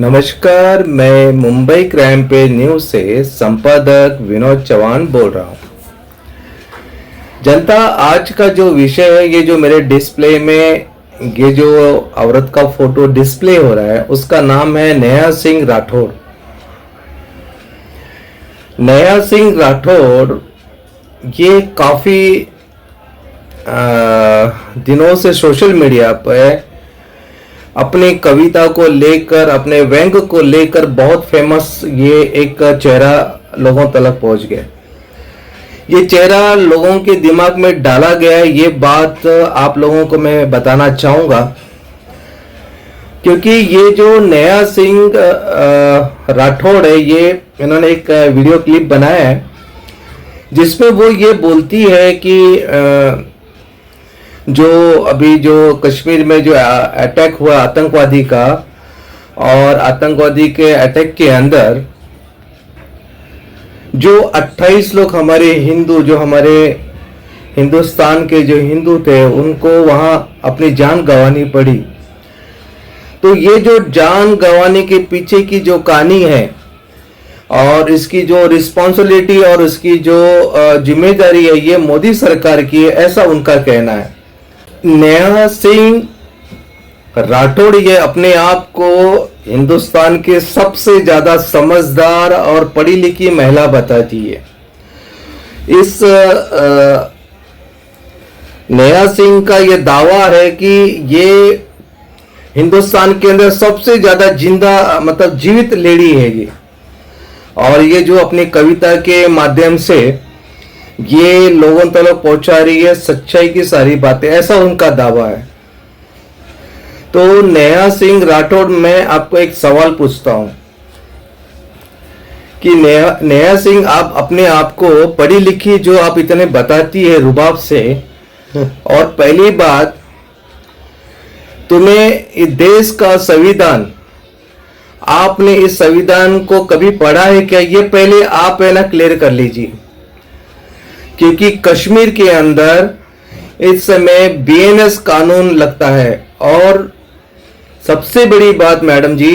नमस्कार, मैं मुंबई क्राइम पे न्यूज से संपादक विनोद चौहान बोल रहा हूँ। जनता, आज का जो विषय है, ये जो मेरे डिस्प्ले में ये जो औरत का फोटो डिस्प्ले हो रहा है, उसका नाम है नेहा सिंह राठौड़। नेहा सिंह राठौड़ ये काफी दिनों से सोशल मीडिया पर अपनी कविता को लेकर, अपने व्यंग को लेकर बहुत फेमस ये एक चेहरा लोगों तक पहुंच गया। ये चेहरा लोगों के दिमाग में डाला गया है, ये बात आप लोगों को मैं बताना चाहूंगा, क्योंकि ये जो नेहा सिंह राठौड़ है, ये इन्होंने एक वीडियो क्लिप बनाया है जिसमें वो ये बोलती है कि जो अभी जो कश्मीर में जो अटैक हुआ आतंकवादी का, और आतंकवादी के अटैक के अंदर जो 28 लोग हमारे हिंदू, जो हमारे हिंदुस्तान के जो हिंदू थे, उनको वहां अपनी जान गंवानी पड़ी। तो ये जो जान गंवाने के पीछे की जो कहानी है और इसकी जो रिस्पॉन्सिबिलिटी और इसकी जो जिम्मेदारी है, ये मोदी सरकार की है, ऐसा उनका कहना है। नेहा सिंह राठौड़ ये अपने आप को हिंदुस्तान के सबसे ज्यादा समझदार और पढ़ी लिखी महिला बताती है। इस नेहा सिंह का ये दावा है कि ये हिंदुस्तान के अंदर सबसे ज्यादा जिंदा, मतलब जीवित लेडी है ये, और ये जो अपनी कविता के माध्यम से ये लोगों तक पहुंचा रही है सच्चाई की सारी बातें, ऐसा उनका दावा है। तो नेहा सिंह राठौड़, मैं आपको एक सवाल पूछता हूं कि नेहा सिंह, आप अपने आप को पढ़ी लिखी जो आप इतने बताती है रुबाब से, और पहली बात, तुम्हें इस देश का संविधान, आपने इस संविधान को कभी पढ़ा है क्या? ये पहले आप है ना क्लियर कर लीजिए, क्योंकि कश्मीर के अंदर इस समय बीएनएस कानून लगता है। और सबसे बड़ी बात मैडम जी,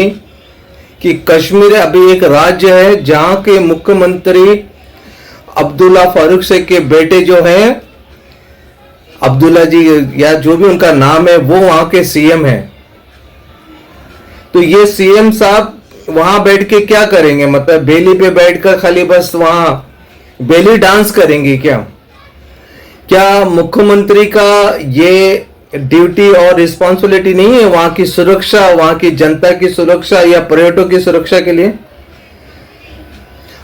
कि कश्मीर अभी एक राज्य है जहां के मुख्यमंत्री अब्दुल्ला फारूक शेख के बेटे जो हैं, अब्दुल्ला जी या जो भी उनका नाम है, वो वहां के सीएम हैं। तो ये सीएम साहब वहां बैठ के क्या करेंगे? मतलब बेली पे बैठकर खाली बस वहां बेली डांस करेंगे क्या? क्या मुख्यमंत्री का ये ड्यूटी और रिस्पॉन्सिबिलिटी नहीं है वहां की सुरक्षा, वहां की जनता की सुरक्षा या पर्यटकों की सुरक्षा के लिए?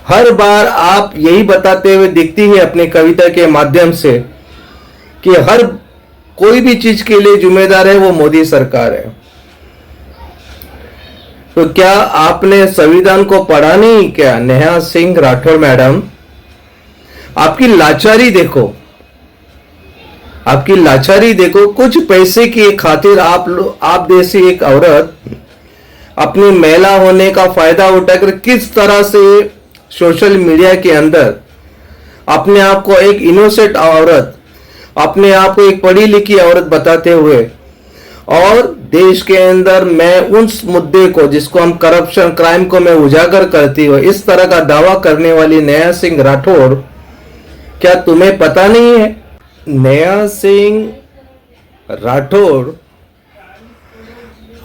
हर बार आप यही बताते हुए दिखती है अपनी कविता के माध्यम से कि हर कोई भी चीज के लिए जिम्मेदार है वो मोदी सरकार है। तो क्या आपने संविधान को पढ़ा नहीं क्या? नेहा सिंह राठौड़ मैडम, आपकी लाचारी देखो, आपकी लाचारी देखो। कुछ पैसे की खातिर आप जैसी एक औरत अपनी महिला होने का फायदा उठाकर किस तरह से सोशल मीडिया के अंदर अपने आप को एक इनोसेंट औरत, अपने आप को एक पढ़ी लिखी औरत बताते हुए, और देश के अंदर मैं उस मुद्दे को जिसको हम करप्शन, क्राइम को मैं उजागर करती हूँ, इस तरह का दावा करने वाली नेहा सिंह राठौड़, क्या तुम्हें पता नहीं है? नेहा सिंह राठौड़,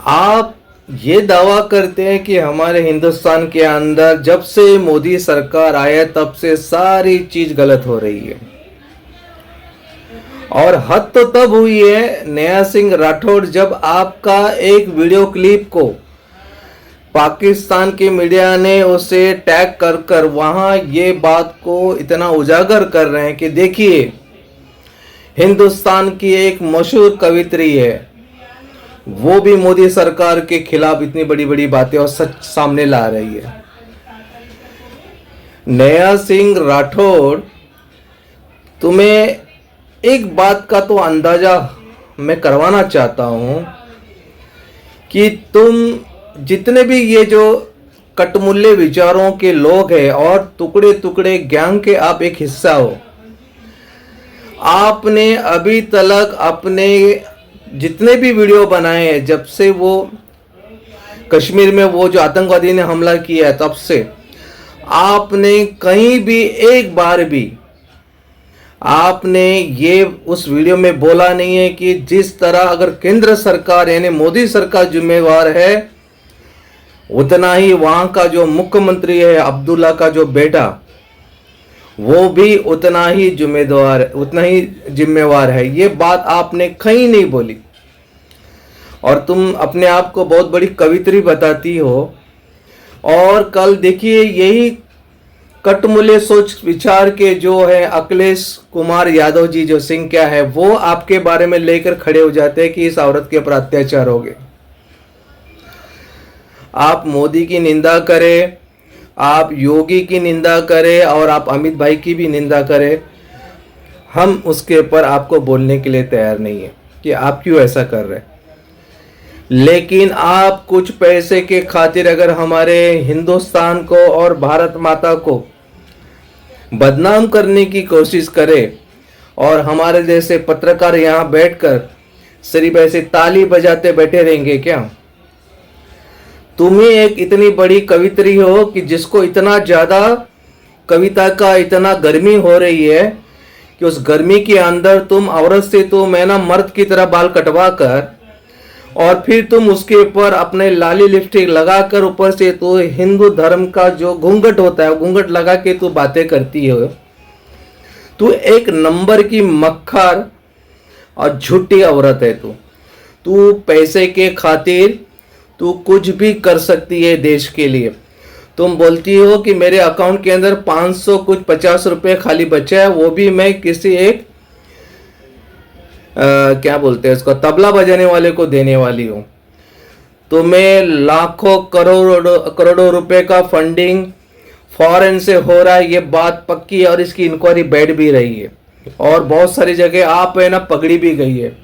आप ये दावा करते हैं कि हमारे हिंदुस्तान के अंदर जब से मोदी सरकार आया तब से सारी चीज गलत हो रही है, और हद तो तब हुई है नेहा सिंह राठौड़ जब आपका एक वीडियो क्लिप को पाकिस्तान की मीडिया ने उसे टैग कर कर वहां ये बात को इतना उजागर कर रहे हैं कि देखिए, हिंदुस्तान की एक मशहूर कवित्री है, वो भी मोदी सरकार के खिलाफ इतनी बड़ी बड़ी बातें और सच सामने ला रही है। नेहा सिंह राठौड़, तुम्हें एक बात का तो अंदाजा मैं करवाना चाहता हूं कि तुम जितने भी ये जो कटमुल्ले विचारों के लोग हैं और टुकड़े टुकड़े गैंग के आप एक हिस्सा हो, आपने अभी तक अपने जितने भी वीडियो बनाए हैं, जब से वो कश्मीर में वो जो आतंकवादी ने हमला किया है तब से आपने कहीं भी एक बार भी आपने ये उस वीडियो में बोला नहीं है कि जिस तरह अगर केंद्र सरकार यानी मोदी सरकार जिम्मेवार है, उतना ही वहां का जो मुख्यमंत्री है अब्दुल्ला का जो बेटा, वो भी उतना ही जिम्मेवार है। ये बात आपने कहीं नहीं बोली और तुम अपने आप को बहुत बड़ी कवित्री बताती हो। और कल देखिए यही कटमुले सोच विचार के जो है अखिलेश कुमार यादव जी जो सिंह क्या है, वो आपके बारे में लेकर खड़े हो जाते हैं कि इस औरत के ऊपर अत्याचार हो गए। आप मोदी की निंदा करें, आप योगी की निंदा करें और आप अमित भाई की भी निंदा करें, हम उसके ऊपर आपको बोलने के लिए तैयार नहीं है कि आप क्यों ऐसा कर रहे हैं। लेकिन आप कुछ पैसे के खातिर अगर हमारे हिंदुस्तान को और भारत माता को बदनाम करने की कोशिश करें और हमारे जैसे पत्रकार यहाँ बैठकर सिर्फ ऐसे ताली बजाते बैठे रहेंगे क्या? तुम्हें एक इतनी बड़ी कवित्री हो कि जिसको इतना ज़्यादा कविता का इतना गर्मी हो रही है कि उस गर्मी के अंदर तुम औरत से तो मैं ना मर्द की तरह बाल कटवा कर और फिर तुम उसके ऊपर अपने लाली लिपस्टिक लगाकर ऊपर से तो हिंदू धर्म का जो घूंघट होता है घूंघट लगा के तू बातें करती हो। तू एक नंबर की मक्खर और झूठी औरत है। तू पैसे के खातिर तू कुछ भी कर सकती है देश के लिए। तुम बोलती हो कि मेरे अकाउंट के अंदर 500 कुछ 50 रुपए खाली बचा है, वो भी मैं किसी एक क्या बोलते हैं उसको तबला बजाने वाले को देने वाली हूँ। तो मैं लाखों करोड़ों रुपए का फंडिंग फॉरेन से हो रहा है, ये बात पक्की है और इसकी इंक्वायरी बैठ भी रही है और बहुत सारी जगह आप है ना पकड़ी भी गई है।